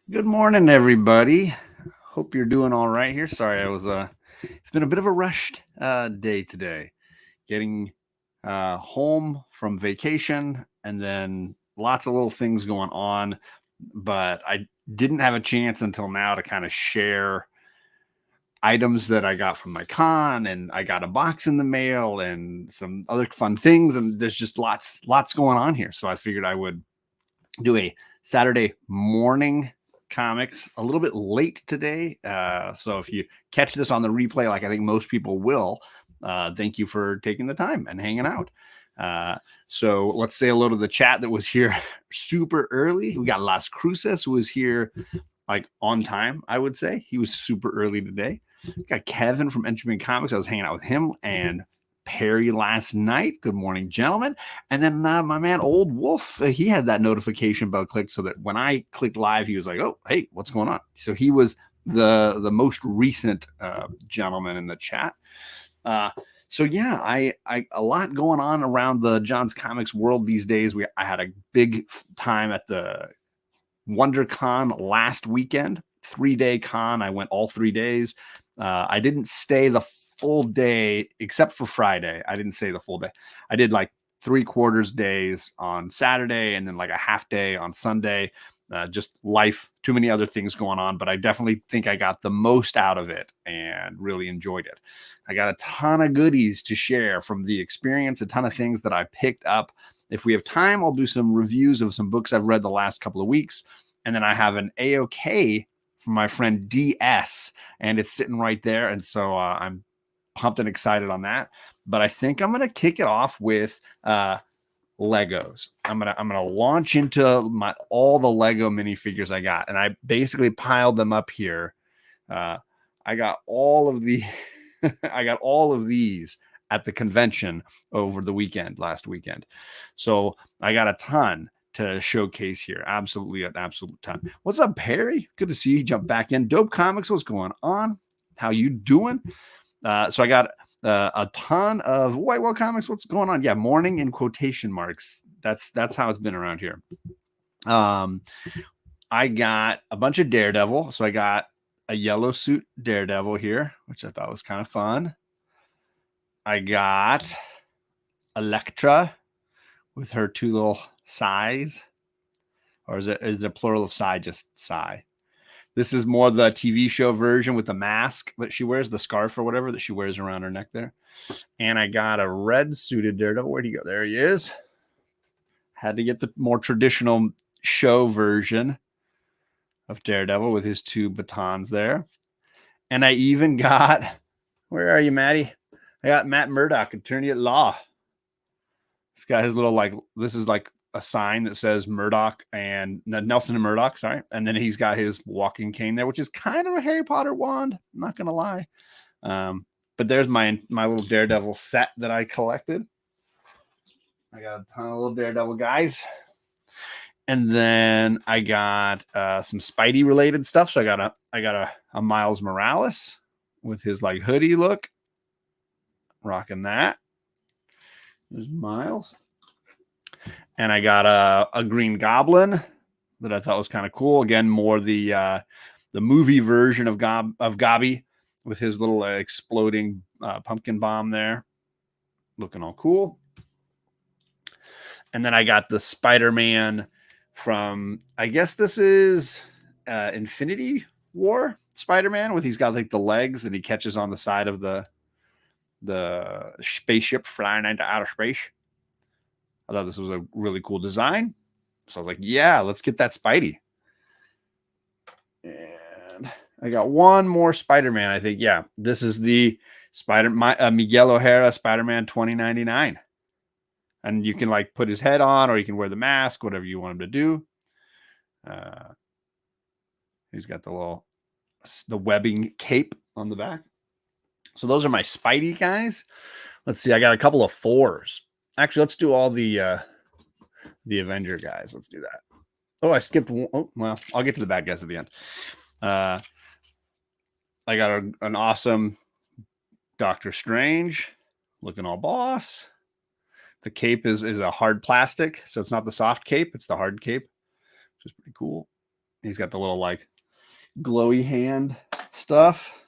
Good morning, everybody. Hope you're doing all right here. Sorry, I was it's been a bit of a rushed day today. Getting home from vacation and then lots of little things going on, but I didn't have a chance until now to kind of share items that I got from my con, and I got a box in the mail and some other fun things, and there's just lots going on here. So I figured I would do a Saturday morning comics a little bit late today. So if you catch this on the replay, like I think most people will, thank you for taking the time and hanging out. So let's say hello to the chat that was here super early. We got Las Cruces, who was here like on time, I would say. He was super early today. We got Kevin from NCBD Comics. I was hanging out with him and Perry last night. Good morning, gentlemen. And then my man Old Wolf, he had that notification bell clicked so that when I clicked live, he was like, "Oh, hey, what's going on?" So he was the most recent gentleman in the chat. So yeah, I a lot going on around the John's Comics world these days. I had a big time at the WonderCon last weekend, 3-day con. I went all 3 days. I didn't stay the full day except for Friday. I didn't stay the full day. I did like 3/4 days on Saturday and then like a half day on Sunday. Just life, too many other things going on, but I definitely think I got the most out of it and really enjoyed it. I got a ton of goodies to share from the experience, a ton of things that I picked up. If we have time, I'll do some reviews of some books I've read the last couple of weeks. And then I have an AOK from my friend DS, and it's sitting right there. And so I'm pumped and excited on that. But I think I'm going to kick it off with Legos. I'm gonna launch into all the Lego minifigures I got, and I basically piled them up here. I got all of the I got all of these at the convention over the weekend, last weekend. So I got a ton to showcase here. Absolutely an absolute ton. What's up, Perry? Good to see you jump back in. Dope Comics, what's going on? How you doing? So I got a ton of White Whale Comics. What's going on? Yeah, morning in quotation marks. That's how it's been around here. I got a bunch of Daredevil. So I got a yellow suit Daredevil here, which I thought was kind of fun. I got Elektra with her two little sighs. Or is the plural of sigh just sigh? This is more the TV show version with the mask that she wears, the scarf or whatever that she wears around her neck there. And I got a red suited Daredevil. Where'd he go? There he is. Had to get the more traditional show version of Daredevil with his two batons there. And I even got, where are you, Maddie? I got Matt Murdock, attorney at law. He's got his little, like, this is like a sign that says Murdoch and Nelson and Murdoch, sorry. And then he's got his walking cane there, which is kind of a Harry Potter wand. I'm not going to lie. But there's my little Daredevil set that I collected. I got a ton of little Daredevil guys. And then I got some Spidey related stuff. So I got a Miles Morales with his like hoodie look. Rocking that. There's Miles. And I got a Green Goblin that I thought was kind of cool. Again, more the movie version of Gobby with his little exploding pumpkin bomb there. Looking all cool. And then I got the Spider-Man from, I guess this is Infinity War Spider-Man, with he's got like the legs that he catches on the side of the spaceship flying into outer space. I thought this was a really cool design. So I was like, yeah, let's get that Spidey. And I got one more Spider-Man, I think. Yeah, this is the Miguel O'Hara Spider-Man 2099. And you can like put his head on, or you can wear the mask, whatever you want him to do. He's got the webbing cape on the back. So those are my Spidey guys. Let's see. I got a couple of 4s. Actually, let's do all the Avenger guys. Let's do that. Oh, I skipped one. Oh, well, I'll get to the bad guys at the end. I got an awesome Doctor Strange, looking all boss. The cape is a hard plastic, so it's not the soft cape, it's the hard cape, which is pretty cool. He's got the little like glowy hand stuff.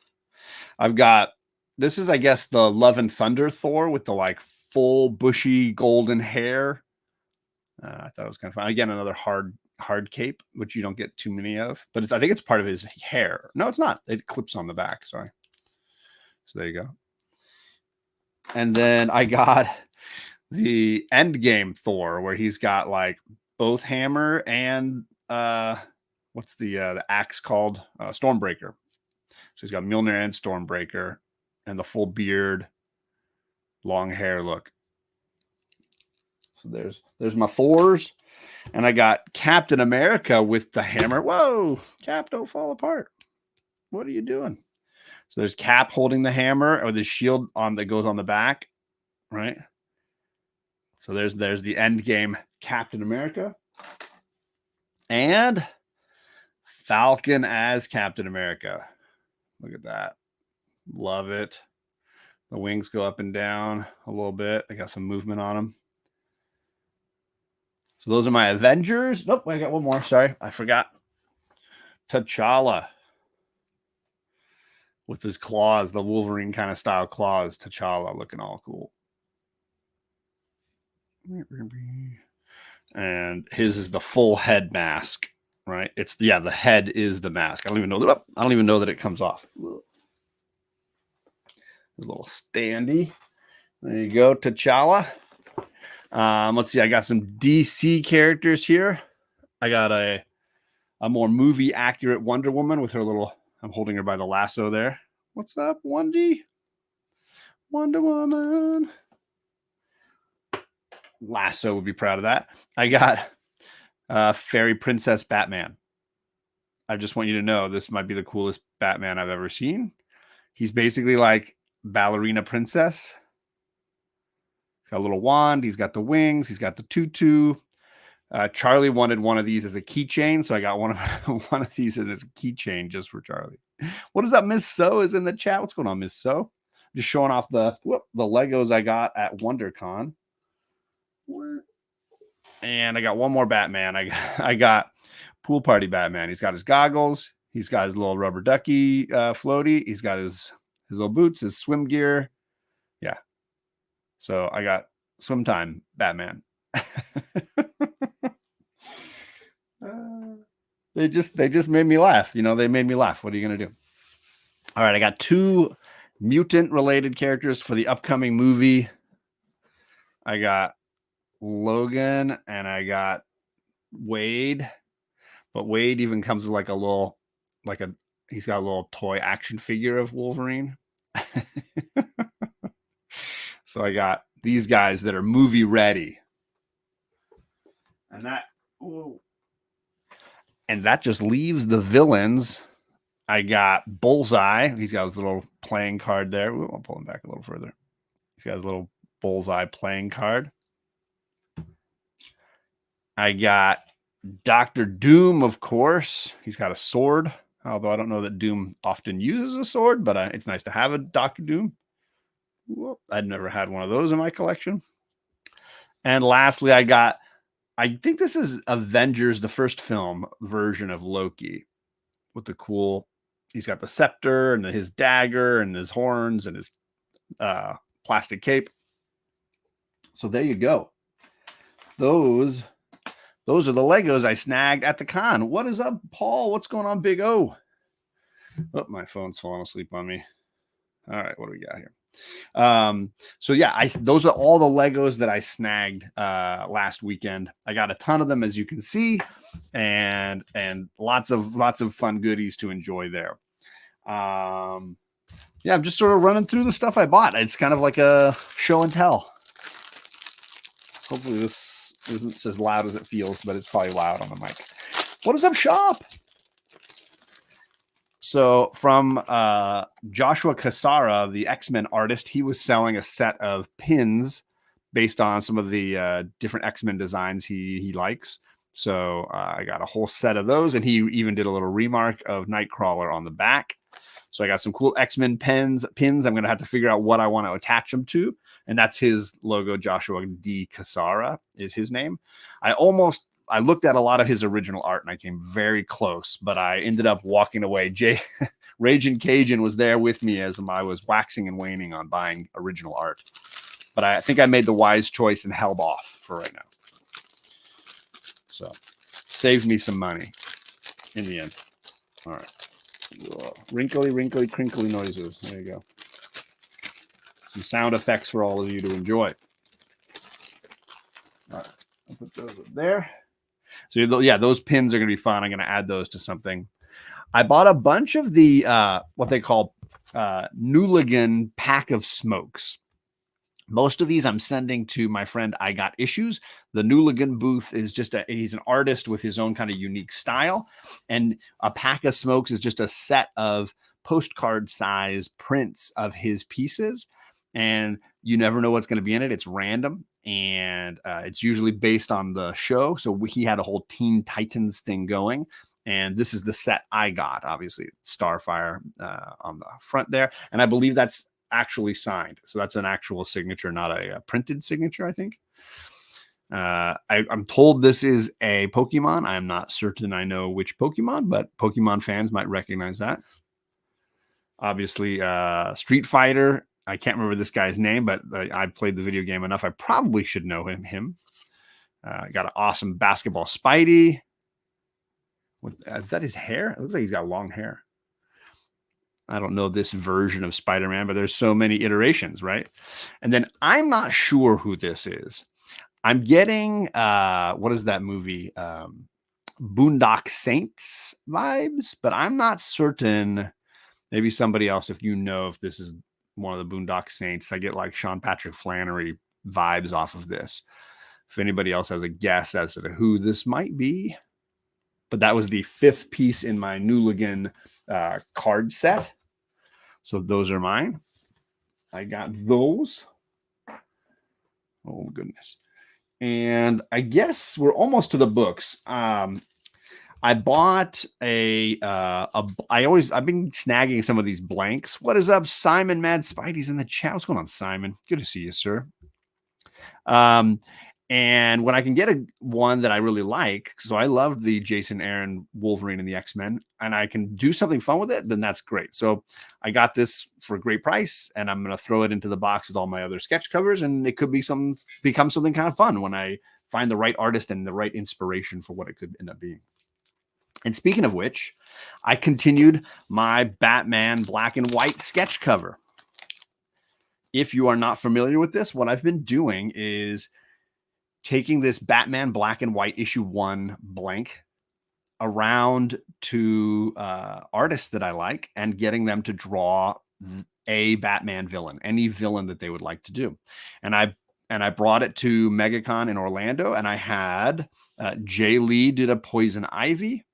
I've got, this is, I guess, the Love and Thunder Thor with the like full bushy golden hair. I thought it was kind of fun. Again, another hard cape, which you don't get too many of, but I think it's part of his hair. No, it's not. It clips on the back. Sorry. So there you go. And then I got the Endgame Thor, where he's got like both hammer and what's the axe called? Stormbreaker. So he's got Mjolnir and Stormbreaker and the full beard, long hair look. So there's my Thors. And I got Captain America with the hammer. Whoa, Cap, don't fall apart. What are you doing? So there's Cap holding the hammer or the shield on that goes on the back, right? So there's the Endgame Captain America. And Falcon as Captain America. Look at that. Love it. The wings go up and down a little bit. They got some movement on them. So those are my Avengers. Nope, I got one more. Sorry, I forgot. T'Challa. With his claws, the Wolverine kind of style claws. T'Challa looking all cool. And his is the full head mask, right? It's, yeah, the head is the mask. I don't even know that it comes off. A little standy. There you go, T'Challa. Let's see. I got some DC characters here. I got a more movie accurate Wonder Woman with her little. I'm holding her by the lasso there. What's up, Wonder Woman? Lasso would be proud of that. I got Fairy Princess Batman. I just want you to know this might be the coolest Batman I've ever seen. He's basically like ballerina princess. He's got a little wand. He's got the wings. He's got the tutu. Charlie wanted one of these as a keychain, so I got one of these as a keychain just for Charlie. What is up, Miss So is in the chat. What's going on, Miss So? Just showing off the Legos I got at WonderCon. And I got one more Batman. I got Pool Party Batman. He's got his goggles. He's got his little rubber ducky floaty. He's got his little boots, his swim gear. Yeah. So I got Swim Time Batman. They just made me laugh. You know, they made me laugh. What are you going to do? All right. I got 2 mutant related characters for the upcoming movie. I got Logan and I got Wade, but Wade even comes with like he's got a little toy action figure of Wolverine. So I got these guys that are movie ready. And that just leaves the villains. I got Bullseye. He's got his little playing card there. I'll pull him back a little further. He's got his little Bullseye playing card. I got Dr. Doom, of course. He's got a sword, although I don't know that Doom often uses a sword, but it's nice to have a Dr. Doom. I'd never had one of those in my collection. And lastly, I think this is Avengers, the first film version of Loki with the cool, he's got the scepter and his dagger and his horns and his plastic cape. So there you go. Those are the Legos I snagged at the con. What is up, Paul? What's going on, Big O? Oh, my phone's falling asleep on me. All right, what do we got here? So yeah, those are all the Legos that I snagged last weekend. I got a ton of them, as you can see, and lots of fun goodies to enjoy there. Yeah, I'm just sort of running through the stuff I bought. It's kind of like a show and tell. Hopefully this isn't as loud as it feels, but it's probably loud on the mic. What is up, shop? So from Joshua Cassara, the X-Men artist, he was selling a set of pins based on some of the different X-Men designs he likes. So I got a whole set of those, and he even did a little remark of Nightcrawler on the back. So I got some cool X-Men pins. I'm going to have to figure out what I want to attach them to. And that's his logo. Joshua D. Cassara is his name. I almost I looked at a lot of his original art and I came very close, but I ended up walking away. Raging Cajun was there with me as I was waxing and waning on buying original art. But I think I made the wise choice and held off for right now. So saved me some money in the end. All right. Whoa. Wrinkly, wrinkly, crinkly noises. There you go. Some sound effects for all of you to enjoy. All right. I'll put those up there. So yeah, those pins are going to be fun. I'm going to add those to something. I bought a bunch of the what they call Nuligan pack of smokes. Most of these I'm sending to my friend I Got Issues. The Nuligan booth is just he's an artist with his own kind of unique style. And a pack of smokes is just a set of postcard size prints of his pieces. And you never know what's going to be in it. It's random. And it's usually based on the show. So he had a whole Teen Titans thing going. And this is the set I got, obviously, Starfire on the front there. And I believe that's actually signed. So that's an actual signature, not a printed signature, I think. I'm told this is a Pokemon. I'm not certain I know which Pokemon, but Pokemon fans might recognize that. Obviously, Street Fighter. I can't remember this guy's name, but I played the video game enough. I probably should know him. Got an awesome basketball Spidey. Is that his hair? It looks like he's got long hair. I don't know this version of Spider-Man, but there's so many iterations, right? And then I'm not sure who this is. I'm getting, what is that movie? Boondock Saints vibes, but I'm not certain. Maybe somebody else, if you know if this is one of the Boondock Saints. I get like Sean Patrick Flannery vibes off of this. If anybody else has a guess as to who this might be. But that was the 5th piece in my Nuligan card set. So those are mine. I got those. Oh, goodness. And I guess we're almost to the books. I bought I've been snagging some of these blanks. What is up, Simon Mad Spidey's in the chat? What's going on, Simon? Good to see you, sir. And when I can get one that I really like, so I loved the Jason Aaron Wolverine and the X-Men, and I can do something fun with it, then that's great. So I got this for a great price, and I'm going to throw it into the box with all my other sketch covers, and it could be become something kind of fun when I find the right artist and the right inspiration for what it could end up being. And speaking of which, I continued my Batman black and white sketch cover. If you are not familiar with this, what I've been doing is taking this Batman black and white issue 1 blank around to artists that I like and getting them to draw a Batman villain, any villain that they would like to do. And I brought it to MegaCon in Orlando, and I had Jay Lee did a Poison Ivy,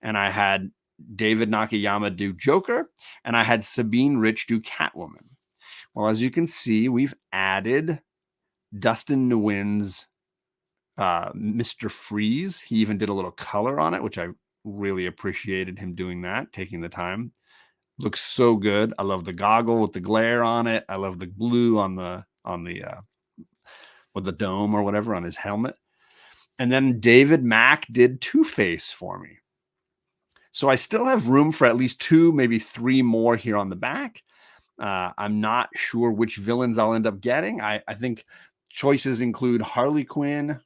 and I had David Nakayama do Joker, and I had Sabine Rich do Catwoman. Well, as you can see, we've added Dustin Nguyen's Mr. Freeze. He even did a little color on it, which I really appreciated him doing that, taking the time. Looks so good. I love the goggle with the glare on it. I love the blue on the with the dome or whatever on his helmet. And then David Mack did Two-Face for me. So I still have room for at least 2, maybe 3 more here on the back. I'm not sure which villains I'll end up getting. I think choices include Harley Quinn,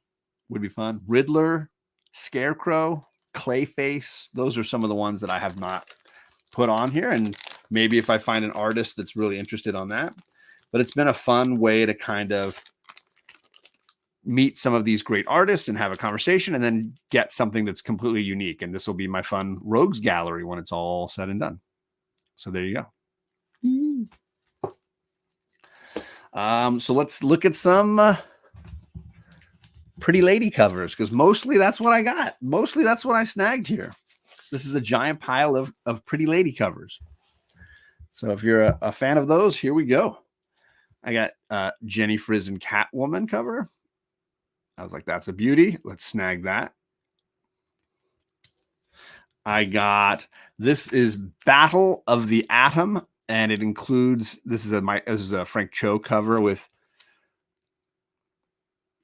would be fun, Riddler, Scarecrow, Clayface. Those are some of the ones that I have not put on here. And maybe if I find an artist that's really interested on that. But it's been a fun way to kind of meet some of these great artists and have a conversation and then get something that's completely unique. And this will be my fun rogues gallery when it's all said and done. So there you go. So let's look at some Pretty Lady covers, because mostly that's what I got. Mostly that's what I snagged here. This is a giant pile of Pretty Lady covers. So if you're a fan of those, here we go. I got Jenny Frison Catwoman cover. I was like, that's a beauty. Let's snag that. I got, this is Battle of the Atom, and it includes, this is a Frank Cho cover with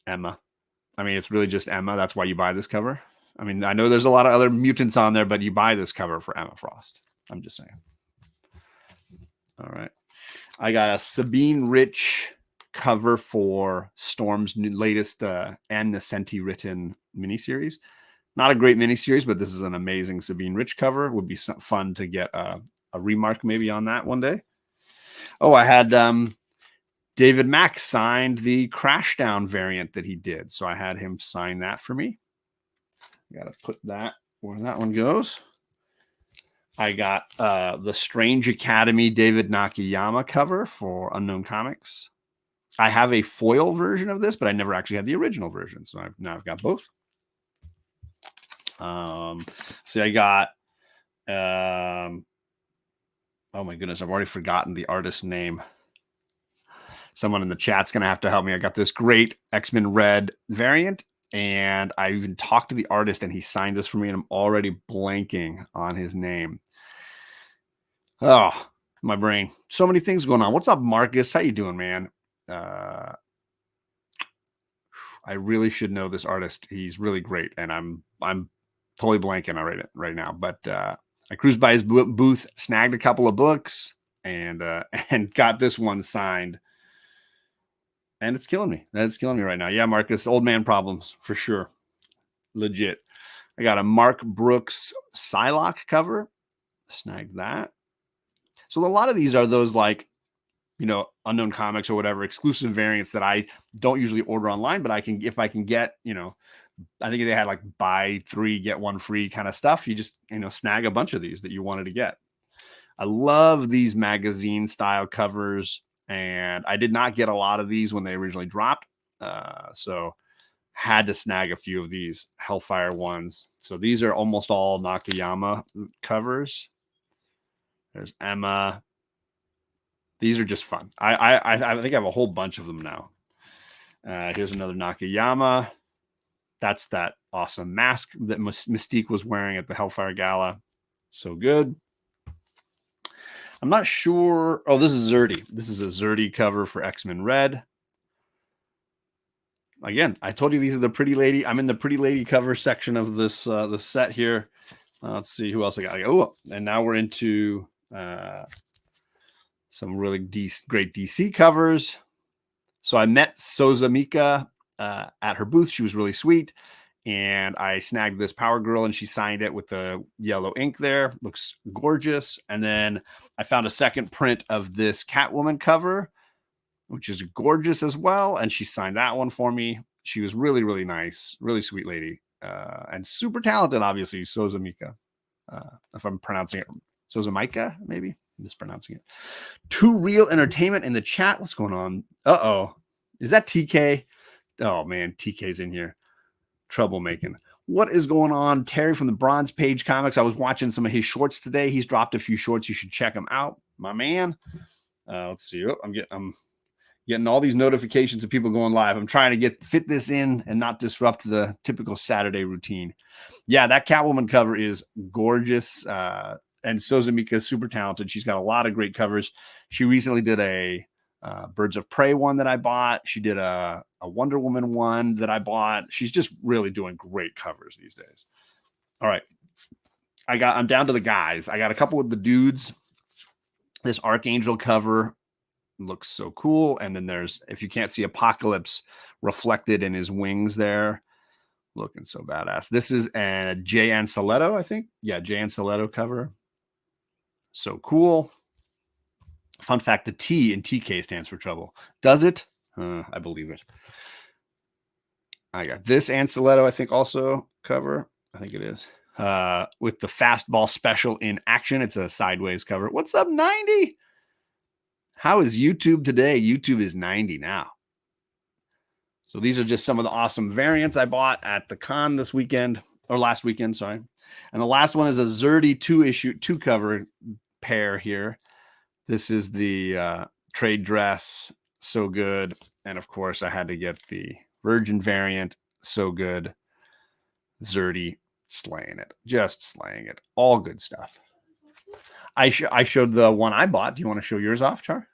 Emma. I mean, it's really just Emma. That's why you buy this cover. I mean, I know there's a lot of other mutants on there, but you buy this cover for Emma Frost. I'm just saying. All right. I got a Sabine Rich cover for Storm's latest Ann Nesenti written miniseries. Not a great miniseries, but this is an amazing Sabine Rich cover. Would be fun to get a remark maybe on that one day. Oh, I had David Mack signed the Crashdown variant that he did. So I had him sign that for me. Got to put that where that one goes. I got the Strange Academy David Nakayama cover for Unknown Comics. I have a foil version of this, but I never actually had the original version. So I've got both. So I got, oh my goodness, I've already forgotten the artist's name. Someone in the chat's going to have to help me. I got this great X-Men Red variant, and I even talked to the artist, and he signed this for me, and I'm already blanking on his name. Oh, my brain. So many things going on. What's up, Marcus? How you doing, man? I really should know this artist. He's really great, and I'm totally blanking on it right now. But I cruised by his booth, snagged a couple of books, and got this one signed. And it's killing me. That's killing me right now. Yeah, Marcus, old man problems for sure. Legit. I got a Mark Brooks Psylocke cover. Snagged that. So a lot of these are those like, Unknown Comics or whatever exclusive variants that I don't usually order online, but if I can get, I think they had like buy 3, get 1 free kind of stuff. You just, snag a bunch of these that you wanted to get. I love these magazine style covers. And I did not get a lot of these when they originally dropped. So had to snag a few of these Hellfire ones. So these are almost all Nakayama covers. There's Emma. These are just fun. I think I have a whole bunch of them now. Here's another Nakayama. That's that awesome mask that Mystique was wearing at the Hellfire Gala. So good. I'm not sure. Oh, this is Zerdy. This is a Zerdy cover for X-Men Red. Again, I told you these are the Pretty Lady. I'm in the Pretty Lady cover section of this the set here. Let's see who else I got. Oh, and now we're into some really great DC covers. So I met Souza Mika at her booth. She was really sweet. And I snagged this Power Girl, and she signed it with the yellow ink there. Looks gorgeous. And then I found a second print of this Catwoman cover, which is gorgeous as well. And she signed that one for me. She was really, really nice. Really sweet lady. And super talented, obviously, Souza Mika. If I'm pronouncing it. Souza Mika, maybe? I'm mispronouncing it. Too Real Entertainment in the chat. What's going on? Uh-oh. Is that TK? Oh, man. TK's in here. Troublemaking. What is going on? Terry from the Bronze Page Comics. I was watching some of his shorts today. He's dropped a few shorts. You should check them out, my man. Let's see. Oh, I'm getting all these notifications of people going live. I'm trying to fit this in and not disrupt the typical Saturday routine. Yeah, that Catwoman cover is gorgeous. And Souza Mika is super talented. She's got a lot of great covers. She recently did a Birds of Prey one that I bought. She did a Wonder Woman one that I bought. She's just really doing great covers these days. All right. I'm down to the guys. I got a couple of the dudes. This Archangel cover looks so cool. And then there's, if you can't see, Apocalypse reflected in his wings there. Looking so badass. This is a Jay Anceletto, I think. Yeah, Jay Anceletto cover. So cool. Fun fact, the T in TK stands for trouble. Does it? I believe it. I got this Anceletto, I think, also cover. I think it is. With the Fastball Special in action. It's a sideways cover. What's up, 90? How is YouTube today? YouTube is 90 now. So these are just some of the awesome variants I bought at the con this weekend, or last weekend, sorry. And the last one is a Zerdy 2 cover pair here. This is the trade dress, so good. And of course, I had to get the Virgin variant, so good. Zerdy slaying it, just slaying it. All good stuff. I showed the one I bought. Do you want to show yours off, Char?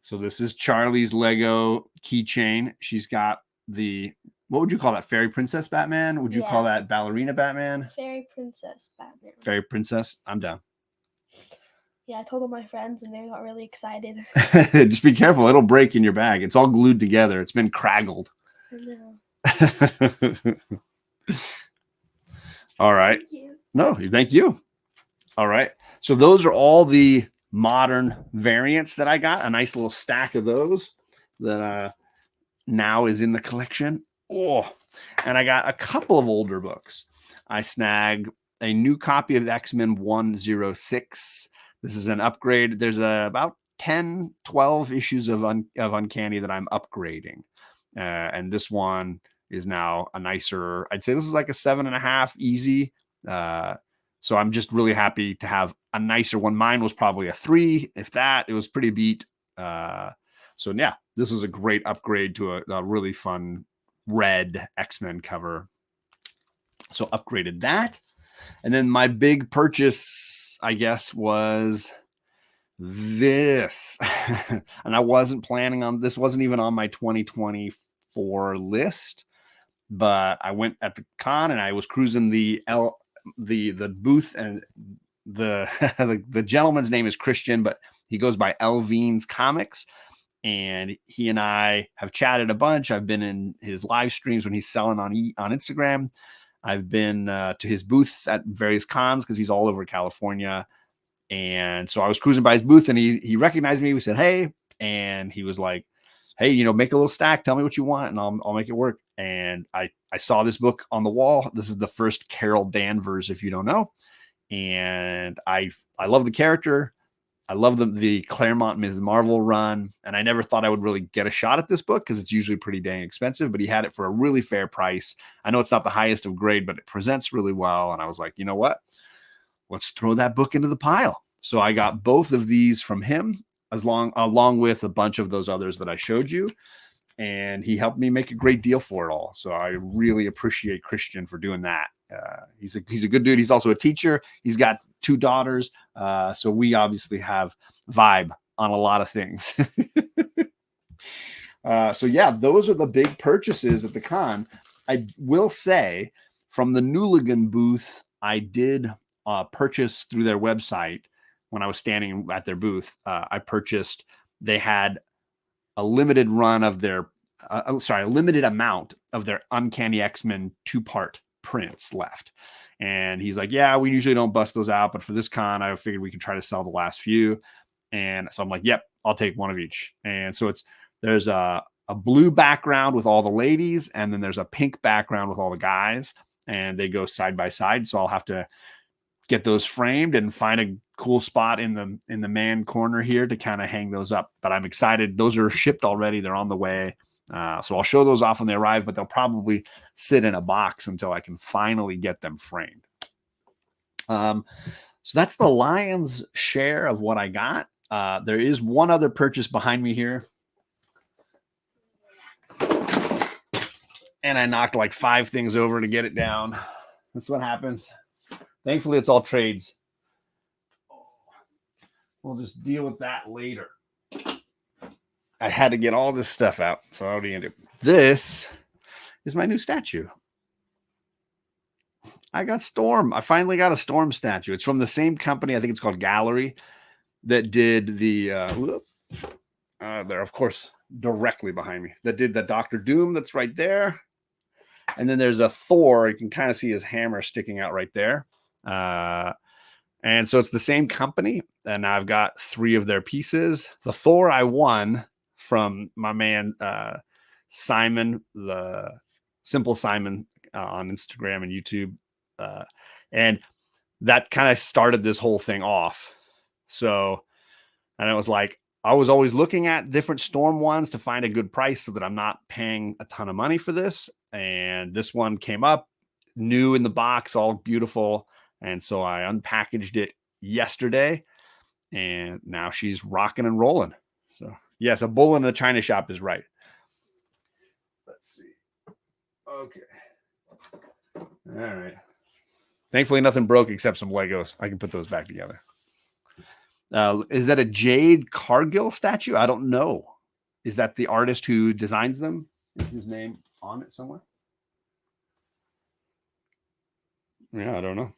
So this is Charlie's Lego keychain. She's got what would you call that? Fairy Princess Batman? Would you call that Ballerina Batman? Fairy Princess Batman. Fairy Princess? I'm down. Yeah, I told all my friends and they got really excited. Just be careful. It'll break in your bag. It's all glued together. It's been craggled. I know. All right. Thank you. No, thank you. All right. So those are all the modern variants that I got. A nice little stack of those that now is in the collection. Oh, and I got a couple of older books. I snagged a new copy of X-Men 106. This is an upgrade. There's about 10, 12 issues of Uncanny that I'm upgrading. And this one is now a nicer, I'd say this is like a 7.5 easy. So I'm just really happy to have a nicer one. Mine was probably a 3, if that. It was pretty beat. So yeah, this was a great upgrade to a really fun red X-Men cover. So upgraded that. And then my big purchase, I guess, was this. And I wasn't planning on this, wasn't even on my 2024 list, but I went at the con and I was cruising the booth, and the gentleman's name is Christian, but he goes by Elvine's Comics. And he and I have chatted a bunch. I've been in his live streams when he's selling on Instagram. I've been to his booth at various cons because he's all over California. And so I was cruising by his booth and he recognized me. We said, hey, and he was like, hey, make a little stack. Tell me what you want and I'll make it work. And I saw this book on the wall. This is the first Carol Danvers, if you don't know. And I love the character. I love the Claremont Ms. Marvel run, and I never thought I would really get a shot at this book because it's usually pretty dang expensive, but he had it for a really fair price. I know it's not the highest of grade, but it presents really well, and I was like, you know what? Let's throw that book into the pile. So I got both of these from him, along with a bunch of those others that I showed you, and he helped me make a great deal for it all. So I really appreciate Christian for doing that. He's a good dude. He's also a teacher. He's got 2 daughters. So we obviously have vibe on a lot of things. So yeah, those are the big purchases at the con. I will say from the Newligan booth, I did purchase through their website when I was standing at their booth. They had a limited run of their, a limited amount of their Uncanny X-Men 2-part prints left. And he's like, yeah, we usually don't bust those out, but for this con, I figured we could try to sell the last few. And so I'm like, yep, I'll take one of each. And so there's a blue background with all the ladies, and then there's a pink background with all the guys, and they go side by side. So I'll have to get those framed and find a cool spot in the man corner here to kind of hang those up. But I'm excited. Those are shipped already. They're on the way. So I'll show those off when they arrive, but they'll probably sit in a box until I can finally get them framed. So that's the lion's share of what I got. There is one other purchase behind me here. And I knocked like 5 things over to get it down. That's what happens. Thankfully, it's all trades. We'll just deal with that later. I had to get all this stuff out. So I already ended. This is my new statue. I got Storm. I finally got a Storm statue. It's from the same company. I think it's called Gallery that did the, they're of course directly behind me, that did the Dr. Doom. That's right there. And then there's a Thor. You can kind of see his hammer sticking out right there. And so it's the same company. And I've got 3 of their pieces. The Thor I won from my man, Simon, the Simple Simon on Instagram and YouTube. And that kind of started this whole thing off. So, and it was like, I was always looking at different Storm ones to find a good price so that I'm not paying a ton of money for this. And this one came up new in the box, all beautiful. And so I unpackaged it yesterday and now she's rocking and rolling. So yes, a bull in the china shop is right. Let's see. Okay. All right. Thankfully, nothing broke except some Legos. I can put those back together. Is that a Jade Cargill statue? I don't know. Is that the artist who designs them? Is his name? on it somewhere? Yeah, I don't know.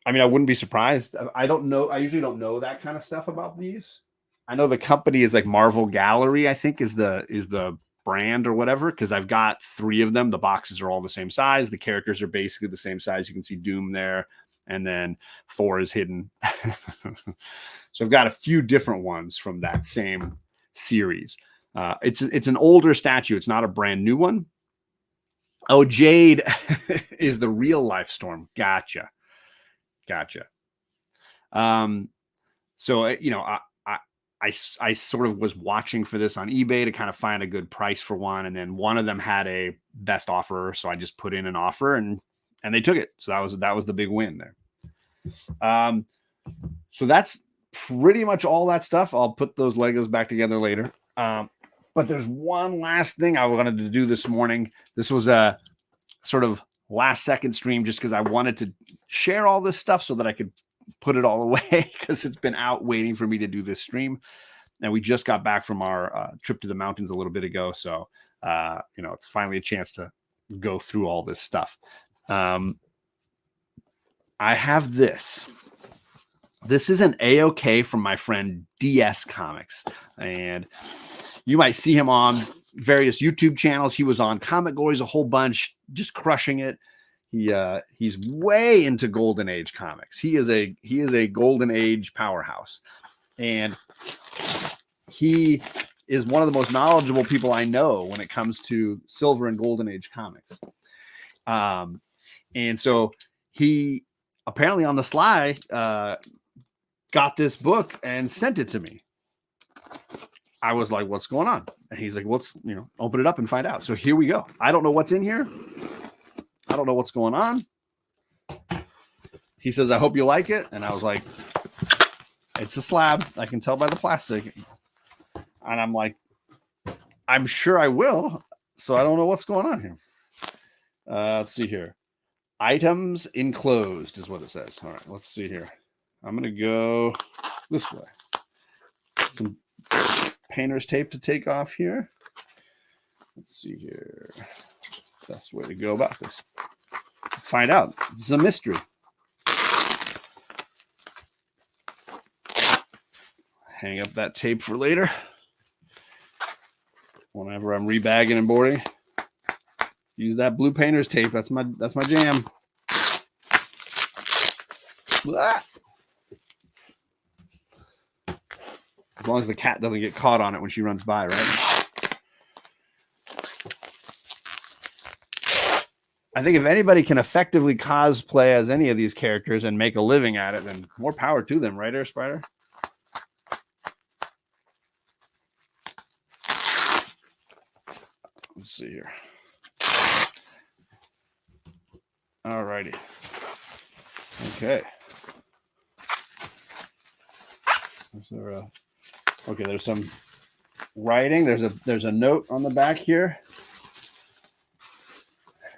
I mean, I wouldn't be surprised. I don't know. I usually don't know that kind of stuff about these. I know the company is like Marvel Gallery, I think is the brand or whatever, because I've got 3 of them. The boxes are all the same size. The characters are basically the same size. You can see Doom there, and then Thor is hidden. So I've got a few different ones from that same series. It's an older statue. It's not a brand new one. Oh, Jade is the real life Storm. Gotcha. So you know, I sort of was watching for this on eBay to kind of find a good price for one, and then one of them had a best offer, so I just put in an offer, and they took it. So that was the big win there. So that's pretty much all that stuff. I'll put those Legos back together later. But there's one last thing I wanted to do this morning. This was a sort of last second stream just because I wanted to share all this stuff so that I could put it all away because it's been out waiting for me to do this stream. And we just got back from our trip to the mountains a little bit ago. So, you know, it's finally a chance to go through all this stuff. I have this. This is an A-OK from my friend DS Comics. And you might see him on various YouTube channels. He was on Comic Gories a whole bunch, just crushing it. He's way into Golden Age comics. He is a Golden Age powerhouse, and he is one of the most knowledgeable people I know when it comes to Silver and Golden Age comics. And so he apparently on the sly got this book and sent it to me. I was like, what's going on? And he's like, open it up and find out. So here we go. I don't know what's in here. I don't know what's going on. He says, I hope you like it. And I was like, it's a slab. I can tell by the plastic. And I'm like, I'm sure I will. So I don't know what's going on here. Let's see here. Items enclosed is what it says. All right, let's see here. I'm going to go this way. Some painter's tape to take off here. Let's see here. Best way to go about this. Find out. It's a mystery. Hang up that tape for later. Whenever I'm rebagging and boarding, use that blue painter's tape. That's my jam. Ah! As long as the cat doesn't get caught on it when she runs by, right? I think if anybody can effectively cosplay as any of these characters and make a living at it, then more power to them, right, Air Spider? Let's see here. All righty. Okay. Okay, there's some writing. There's a note on the back here.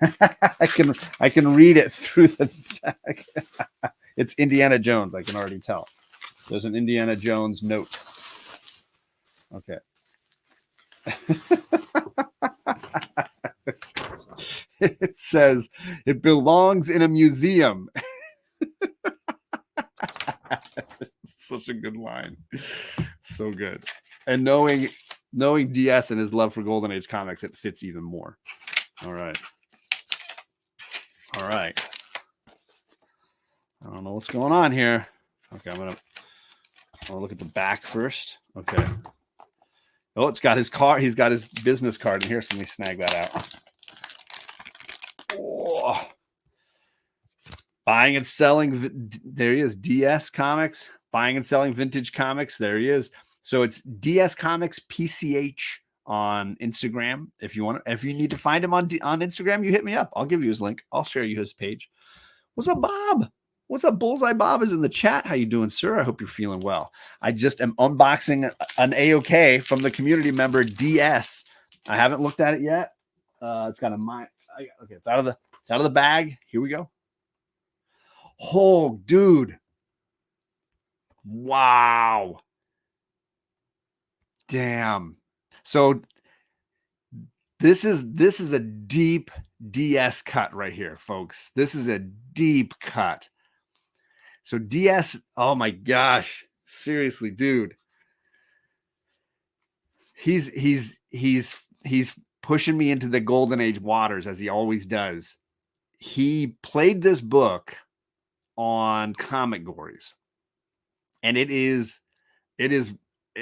I can read it through the back. It's Indiana Jones. I can already tell. There's an Indiana Jones note. Okay. It says it belongs in a museum. Such a good line. So good. And knowing DS and his love for Golden Age comics, it fits even more. All right. I don't know what's going on here. Okay, I'm gonna look at the back first. Okay. Oh, it's got his car. He's got his business card in here, so let me snag that out. Oh. Buying and selling. There he is. DS Comics. Buying and selling vintage comics. There he is. So it's DS Comics PCH on Instagram. If you need to find him on Instagram, you hit me up. I'll give you his link. I'll share you his page. What's up, Bob? What's up? Bullseye Bob is in the chat. How you doing, sir? I hope you're feeling well. I just am unboxing an A-OK from the community member DS. I haven't looked at it yet. It's got okay. It's out of the bag. Here we go. Oh, dude. Wow. Damn. So This is a deep DS cut right here, folks. This is a deep cut. So DS, oh my gosh, seriously, dude. He's pushing me into the golden age waters as he always does. He played this book on Comic Gories, and it is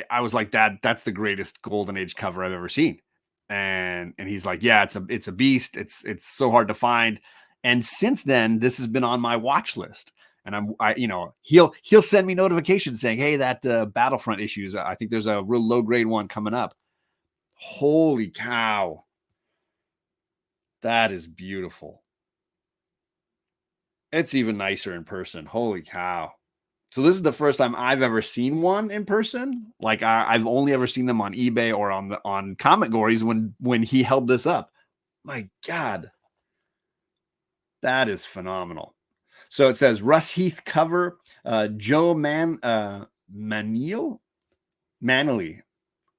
I was like, that's the greatest golden age cover I've ever seen. And he's like, yeah, it's a beast. It's so hard to find. And since then, this has been on my watch list. And he'll send me notifications saying, hey, that Battlefront issues, I think there's a real low grade one coming up. Holy cow. That is beautiful. It's even nicer in person. Holy cow. So this is the first time I've ever seen one in person. Like I've only ever seen them on eBay or on Comic Gories when he held this up. My God, that is phenomenal. So it says Russ Heath cover, Joe Manley,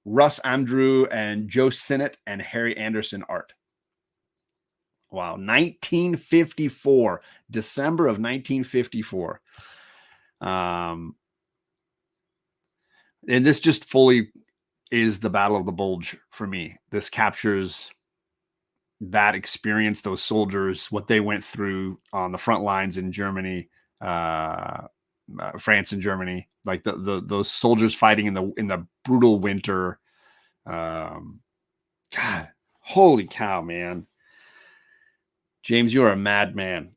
Russ Andrew, and Joe Sinnott and Harry Anderson art. Wow, 1954, December of 1954. And this just fully is the Battle of the Bulge for me. This captures that experience, those soldiers, what they went through on the front lines in Germany, France and Germany, like those soldiers fighting in the brutal winter. God, holy cow, man. James, you are a madman.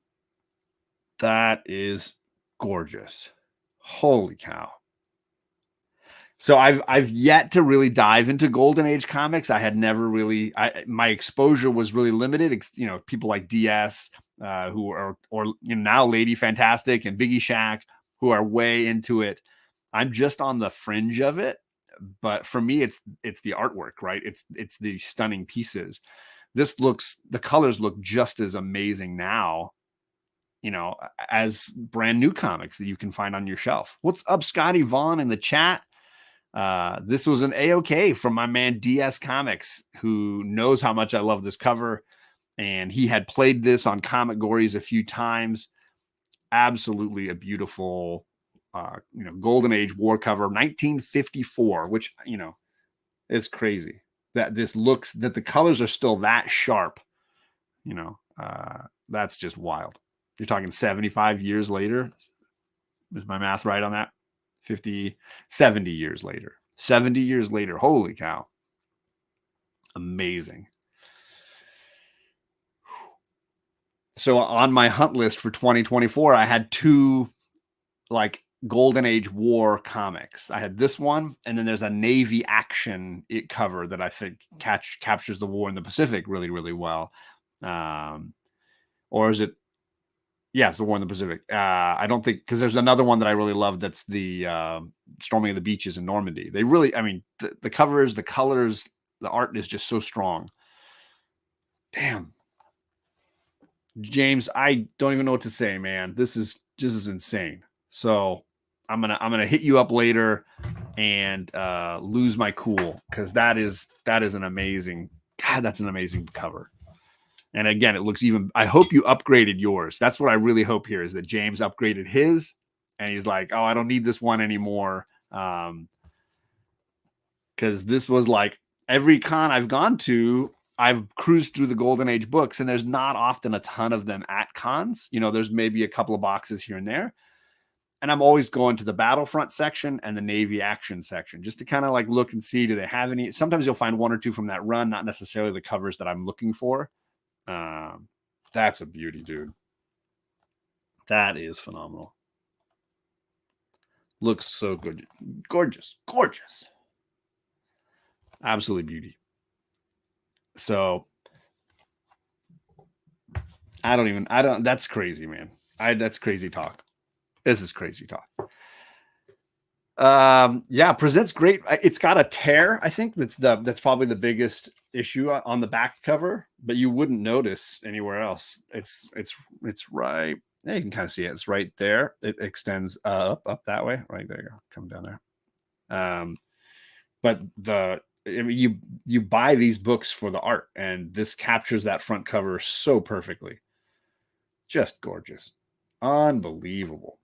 That is gorgeous. Holy cow. So I've yet to really dive into Golden Age comics. I had never really, my exposure was really limited. People like DS, who are, now Lady Fantastic and Biggie Shack, who are way into it. I'm just on the fringe of it. But for me, it's the artwork, right? It's the stunning pieces. The colors look just as amazing now, as brand new comics that you can find on your shelf. What's up, Scotty Vaughn in the chat? This was an A-OK from my man DS Comics, who knows how much I love this cover, and he had played this on Comic Gories a few times. Absolutely a beautiful, Golden Age war cover, 1954, which, it's crazy that that the colors are still that sharp. That's just wild. You're talking 75 years later. Is my math right on that? 70 years later. 70 years later. Holy cow. Amazing. So on my hunt list for 2024, I had two Golden Age War comics. I had this one, and then there's a Navy action cover that I think captures the war in the Pacific really, really well. Or is it? Yeah, it's the war in the Pacific. I don't think, because there's another one that I really love. That's the storming of the beaches in Normandy. They really, the covers, the colors, the art is just so strong. Damn, James, I don't even know what to say, man. This is insane. So I'm gonna hit you up later and lose my cool, because that is an amazing, God, that's an amazing cover. And again, it looks even, I hope you upgraded yours. That's what I really hope here, is that James upgraded his and he's like, oh, I don't need this one anymore. Because this was like every con I've gone to, I've cruised through the Golden Age books, and there's not often a ton of them at cons. There's maybe a couple of boxes here and there. And I'm always going to the Battlefront section and the Navy action section just to kind of look and see, do they have any? Sometimes you'll find one or two from that run, not necessarily the covers that I'm looking for. That's a beauty, dude. That is phenomenal. Looks so good. Gorgeous. Absolutely beauty. So that's crazy, man. That's crazy talk. This is crazy talk. Yeah, presents great. It's got a tear. I think that's probably the biggest issue on the back cover, but you wouldn't notice anywhere else. It's right. Yeah, you can kind of see it. It's right there. It extends up that way. Right there you go. Come down there. But I mean, you buy these books for the art, and this captures that front cover so perfectly. Just gorgeous. Unbelievable.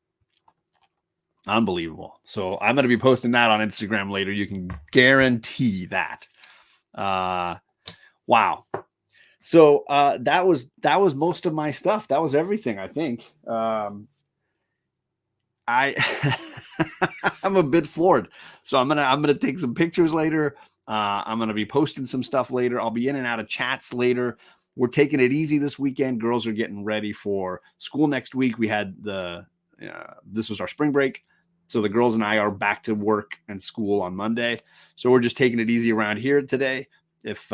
Unbelievable. So I'm going to be posting that on Instagram later. You can guarantee that. Wow. So that was most of my stuff. That was everything, I think. I I'm a bit floored. So I'm gonna take some pictures later. I'm gonna be posting some stuff later. I'll be in and out of chats later. We're taking it easy this weekend. Girls are getting ready for school next week. We had this was our spring break, so the girls and I are back to work and school on Monday. So we're just taking it easy around here today. If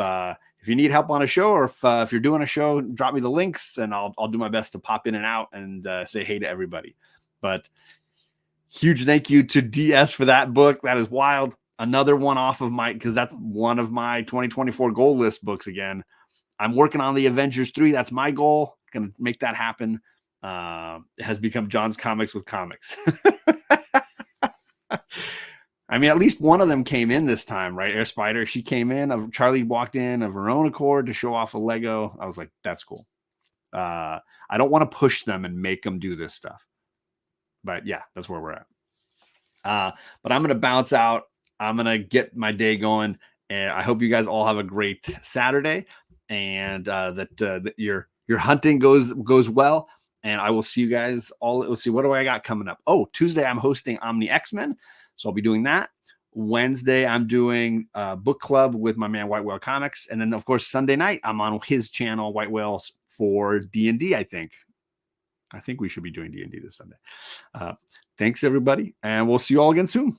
you need help on a show, or if you're doing a show, drop me the links, and I'll do my best to pop in and out and say hey to everybody. But huge thank you to DS for that book. That is wild. Another one off of because that's one of my 2024 goal list books again. I'm working on the Avengers 3. That's my goal. Going to make that happen. It has become John's Comics with comics. I mean, at least one of them came in this time, right? Air Spider, she came in. Charlie walked in of her own accord to show off a Lego. I was like, that's cool. I don't want to push them and make them do this stuff. But yeah, that's where we're at. But I'm going to bounce out. I'm going to get my day going. And I hope you guys all have a great Saturday, and that your hunting goes well. And I will see you guys all. Let's see, what do I got coming up? Oh, Tuesday, I'm hosting Omni X-Men. So I'll be doing that. Wednesday, I'm doing book club with my man White Whale Comics. And then, of course, Sunday night, I'm on his channel, White Whales, for D&D, I think. I think we should be doing D&D this Sunday. Thanks, everybody. And we'll see you all again soon.